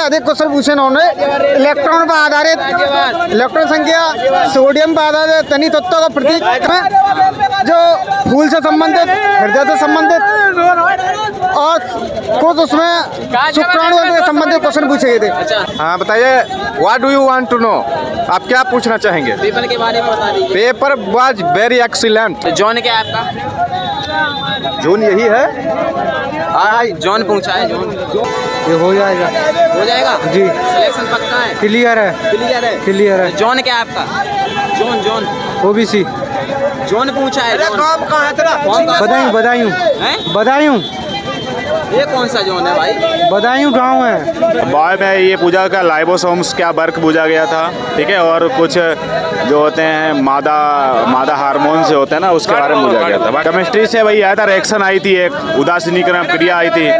अधिक क्वेश्चन पूछे इन्होंने। इलेक्ट्रॉन पर आधारित, इलेक्ट्रॉन संख्या, सोडियम पर आधारित तनी तत्वों का प्रतीक, जो फूल से संबंधित, हृदय से संबंधित और कुछ उसमें शुक्राणु से संबंधित क्वेश्चन पूछे गए थे। हाँ बताइए, what do you want to know? आप क्या पूछना चाहेंगे? पेपर के बारे में बता दीजिए। Paper was very excellent. John क्या है आपका? जून यही है। जॉन पूछा है। जॉन ये हो जाएगा जी, सिलेक्शन पक्का है? क्लियर है, क्लियर है। क्लियर है। जॉन क्या है आपका? John John OBC. जॉन पूछा है। जॉन कहाँ है तेरा? बदायूं ये कौन सा जॉन है भाई? बदायूं गाँव है। बॉय में ये पूजा का लाइबोसोम्स क्या वर्क पूजा गया था, ठीक है, और कुछ जो होते हैं मादा हार्मोन से होते हैं ना, उसके बारे में पूछा गया था। केमिस्ट्री से वही आया था, रिएक्शन आई थी, एक उदासीनीकरण क्रिया आई थी।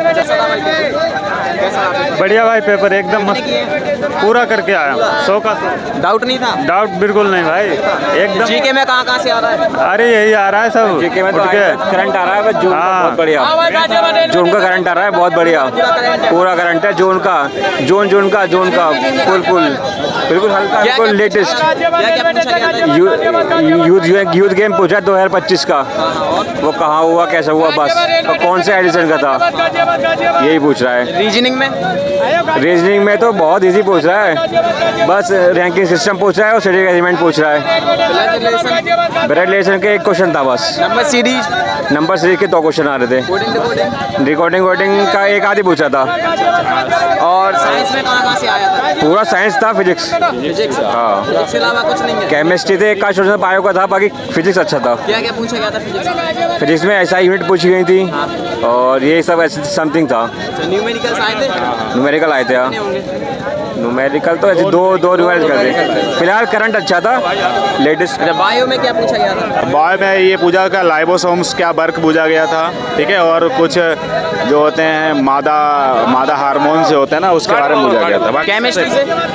बढ़िया भाई, पेपर एकदम मस्त पूरा करके आया। 100 का 100। डाउट नहीं था? डाउट बिल्कुल नहीं भाई, एकदम। जीके में कहाँ से आ रहा है? अरे यही आ रहा है सब। जीके में तो करंट आ रहा है, जून का बहुत बढ़िया। जून का करंट आ रहा है, बहुत बढ़िया। पूरा करंट है जून का, जून का बिल्कुल हल्का, बिल्कुल लेटेस्ट। यूथ गेम पूछा 2025 का, वो कहाँ हुआ, कैसा हुआ, बस। और कौन से एडिशन का था, यही पूछ रहा है। रीजनिंग में तो बहुत इजी पूछ रहा है, बस रैंकिंग सिस्टम पूछ रहा है और स्टैटिक एलिमेंट पूछ रहा है। ब्लड रिलेशन के एक क्वेश्चन था बस। नंबर सीरीज के 2 क्वेश्चन आ रहे थे। रिकॉर्डिंग का एक आधी पूछा था। और साइंस में कहाँ से आया था? पूरा साइंस था, फिजिक्स। हाँ, फिजिक्स के अलावा कुछ नहीं है? केमिस्ट्री थे, एक का क्वेश्चन बायो का था, बाकी फिजिक्स अच्छा था। क्या पूछा गया था फिजिक्स? फिजिक्स में ऐसा यूनिट पूछी गई थी और ये सब ऐसे समथिंग था। न्यूमेरिकल्स आए थे? न्यूमेरिकल आए थे। न्यूमेरिकल तो ऐसे दो न्यूमेरिकल थे। फिलहाल करंट अच्छा था, लेटेस्ट। बायो में क्या पूछा गया था? बॉय में ये पूजा का लाइबोसोम्स क्या वर्क पूजा गया था, ठीक है, और कुछ जो होते हैं मादा हार्मोन से होते हैं ना, उसके बारे में पूछा गया था।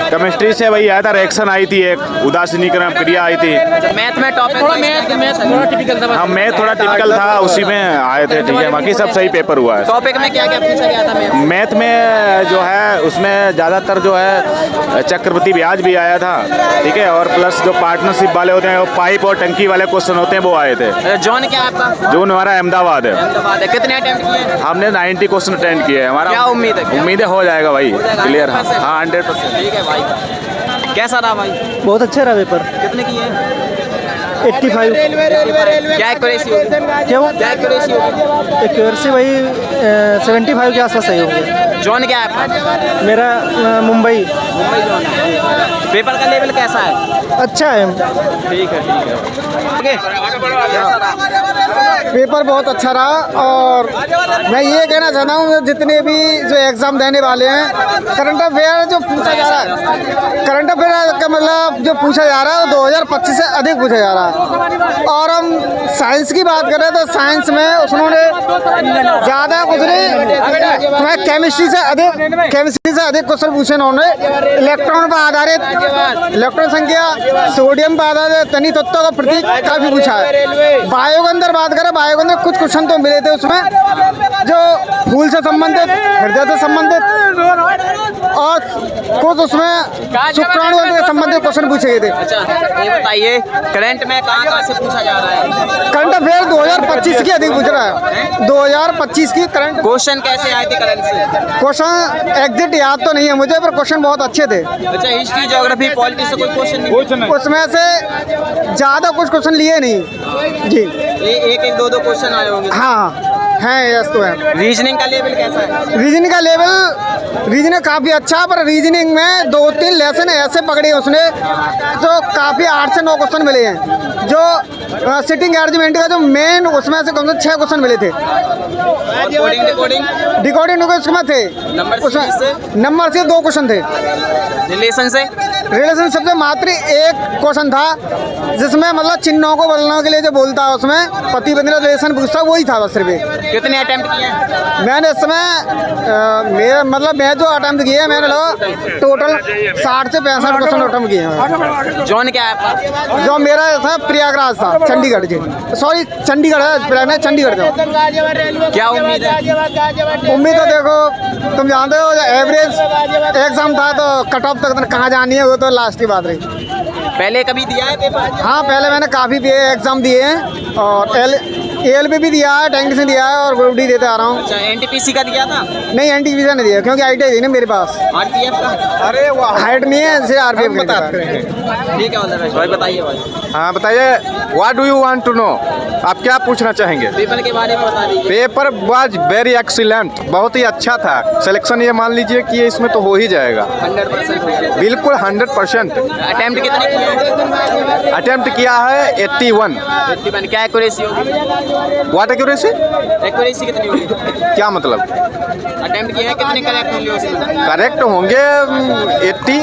केमिस्ट्री से वही आया था, रिएक्शन आई थी, एक उदासीनीकरण क्रिया आई थी। मैथ में टॉपिक थोड़ा टिपिकल था। हाँ, मैथ थोड़ा टिपिकल था, उसी में आए थे, ठीक है, बाकी सब सही पेपर हुआ है। टॉपिक में क्या पूछा गया था? मैथ में जो है, उसमें ज़्यादातर जो है चक्रवृद्धि ब्याज भी आया था, ठीक है, और प्लस जो पार्टनरशिप वाले होते हैं, वो पाइप और टंकी वाले क्वेश्चन होते हैं, वो आए थे। जॉन क्या आपका? जून हमारा अहमदाबाद है। कितने अटेम्प्ट किए? हमने 90 क्वेश्चन अटेंड किए हैं। हमारा क्या उम्मीद है? उम्मीद है हो जाएगा भाई, क्लियर। हाँ 100%। ठीक है भाई। कैसा रहा भाई? बहुत अच्छा रहा पेपर। कितने किए? 85। क्या एक्यूरेसी होगी? क्या एक्यूरेसी होगी? एक्यूरेसी वही 75 के आसपास सही होंगे। जॉन क्या है आपका? मेरा मुंबई जॉन। पेपर का लेवल कैसा है? अच्छा है। ठीक है। पेपर बहुत अच्छा रहा और मैं ये कहना चाहता हूँ, जितने भी जो एग्ज़ाम देने वाले हैं, करंट अफेयर जो पूछा जा रहा है, करंट अफेयर का मतलब जो पूछा जा रहा है वो 2025 से अधिक पूछा जा रहा है। और हम साइंस की बात करें तो साइंस में उन्होंने ज़्यादा कुछ नहीं, केमिस्ट्री से अधिक क्वेश्चन पूछे उन्होंने। इलेक्ट्रॉन पर आधारित, इलेक्ट्रॉन संख्या, सोडियम पर आधारित तनी तत्वों का प्रतीक काफ़ी पूछा है। बायो के अंदर बात करें, बायो के अंदर कुछ क्वेश्चन तो मिले थे उसमें, जो फूल से संबंधित, हृदय से संबंधित और कुछ उसमें शुक्राणु से संबंधित क्वेश्चन पूछे गए थे। अच्छा, ये बताइए करंट में कहाँ से पूछा जा रहा है? करंट अफेयर 2025 की अधिक पूछ रहा है। 2025 की करंट क्वेश्चन कैसे आए थे करंट से? क्वेश्चन एग्जैक्ट याद तो नहीं है मुझे, पर क्वेश्चन बहुत अच्छे थे। अच्छा, हिस्ट्री, ज्योग्राफी, पॉलिटी से कोई क्वेश्चन नहीं? उसमें से ज़्यादा कुछ क्वेश्चन लिए नहीं जी। ये एक दो क्वेश्चन आए होंगे। हाँ हैं, यस तो है। रीजनिंग का लेवल कैसा है? रीजनिंग का लेवल, रीजनिंग काफ़ी अच्छा, पर रीजनिंग में 2-3 लेसन ऐसे पकड़े उसने जो काफ़ी 8 से 9 क्वेश्चन मिले हैं। जो सिटिंग आर्ग्यूमेंट का जो मेन, उसमें से कम से कम 6 क्वेश्चन मिले थे। डिकोडिंग उसमें थे, उसमें नंबर से 2 क्वेश्चन थे। रिलेशन सबसे मात्र एक क्वेश्चन था, जिसमें मतलब चिन्हों को बदलने के लिए जो बोलता है, उसमें पति पत्नी रिलेशन पूछता, वही था बस सिर्फ। कितने अटेम्प्ट किए? मैंने इस समय मेरा मतलब मैं जो अटेम्प्ट किए हैं मैंने लो टोटल 60 से 65% अटेम्प्ट किए हैं। जोन क्या है आपका? जो मेरा था प्रयागराज था, चंडीगढ़ जी, सॉरी चंडीगढ़ है, मैं चंडीगढ़ जाऊँ। क्या उम्मीद है? उम्मीद तो देखो तुम जानते हो एवरेज एग्जाम था तो कट ऑफ तक कहाँ जानी है वो तो लास्ट की बात रही। पहले कभी दिया है पेपर? हाँ पहले मैंने काफ़ी एग्जाम दिए हैं और ALP भी दिया है, टेक्निशियन दिया है और ग्रुप डी देते आ रहा हूँ। अच्छा NTPC का दिया था? नहीं NTPC नहीं दिया क्योंकि ITI थी ना मेरे पास। RPF का? अरे वो हाइट नहीं है, सिर्फ RPF का। ठीक है भाई बताइए भाई। हाँ बताइए, what do you want to know? आप क्या पूछना चाहेंगे? पेपर के बारे में बता दीजिए। पेपर वाज वेरी एक्सीलेंट, बहुत ही अच्छा था। सिलेक्शन ये मान लीजिए कि इसमें तो हो ही जाएगा 100%? बिल्कुल 100%। अटेम्प्ट कितने किए हैं? अटेम्प्ट किया है 81। 81 क्या एक्यूरेसी होगी? What accuracy? एक्यूरेसी कितनी होगी? क्या मतलब? अटेम्प्ट किए हैं कितने करेक्ट होंगे उसमें? करेक्ट होंगे 80।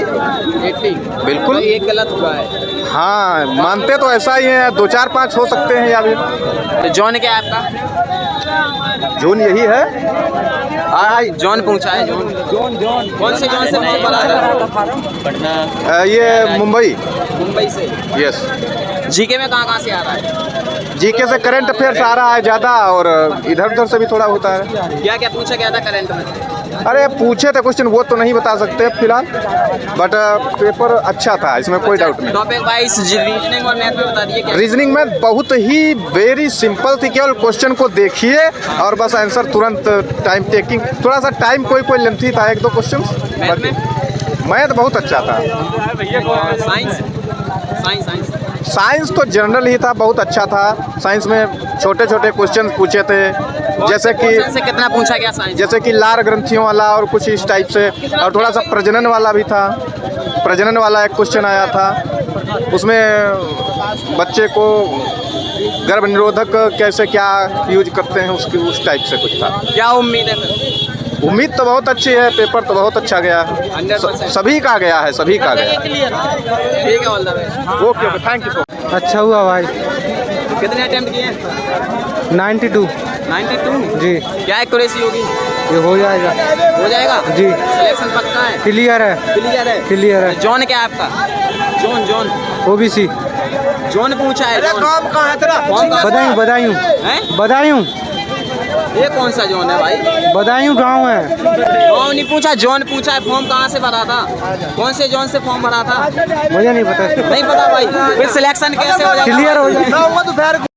80 बिल्कुल। तो एक गलत हुआ है। हाँ मानते तो ऐसा ही है, 2 4 5 हो सकते हैं या भी। तो जॉन क्या है आपका? जून यही है। जॉन पूछा है। जॉन कौन से जॉन से मुझे पता था? ये मुंबई। मुंबई से। यस। जीके में कहाँ से आ रहा है? जीके से करंट अफेयर्स आ रहा है ज़्यादा और इधर उधर से भी थोड़ा होता है। क्या क्या पूछा गया था करंट में? अरे पूछे थे क्वेश्चन, वो तो नहीं बता सकते फिलहाल, बट पेपर अच्छा था, इसमें कोई डाउट नहीं। टॉपिक वाइज रीजनिंग और मैथ में बता दिए क्या? रीजनिंग में बहुत ही वेरी सिंपल थी, केवल क्वेश्चन को देखिए और बस आंसर तुरंत। टाइम टेकिंग थोड़ा सा टाइम कोई लेंथी था, 1 2 क्वेश्चन। मैथ में? मैथ बहुत अच्छा था। साइंस? साइंस साइंस तो जनरल ही था, बहुत अच्छा था। साइंस में छोटे छोटे क्वेश्चन पूछे थे, जैसे कि से कितना पूछा गया साइंस? जैसे कि लार ग्रंथियों वाला और कुछ इस टाइप से, और थोड़ा सा प्रजनन वाला भी था। प्रजनन वाला एक क्वेश्चन आया था, उसमें बच्चे को गर्भ निरोधक कैसे क्या यूज करते हैं उसकी, उस टाइप से कुछ था। क्या उम्मीद है फिर? उम्मीद तो बहुत अच्छी है, पेपर तो बहुत अच्छा गया है। 100%। सभी का गया है, सभी का गया। ठीक है all the best. Okay okay, thank you so much. अच्छा हुआ भाई। कितने अटेम्प्ट किए हैं? 92 92 जी। क्या एक्यूरेसी होगी? ये हो जाएगा हो जाएगा जी। सिलेक्शन पक्का है? क्लियर है, क्लियर है। क्लियर है। जॉन क्या है आपका? John OBC। जॉन पूछा है। जॉन कहाँ है तेरा? बदायूं ये कौन सा जॉन है भाई? बदायूं गाँव है। गाँव नहीं पूछा, जॉन पूछा है। फॉर्म कहाँ से भरा था? कौन से जॉन से फॉर्म भरा था? मुझे नहीं पता। नहीं पता भाई। फिर सिलेक्शन कैसे हो जाएगा? क्लियर हो जाएगा।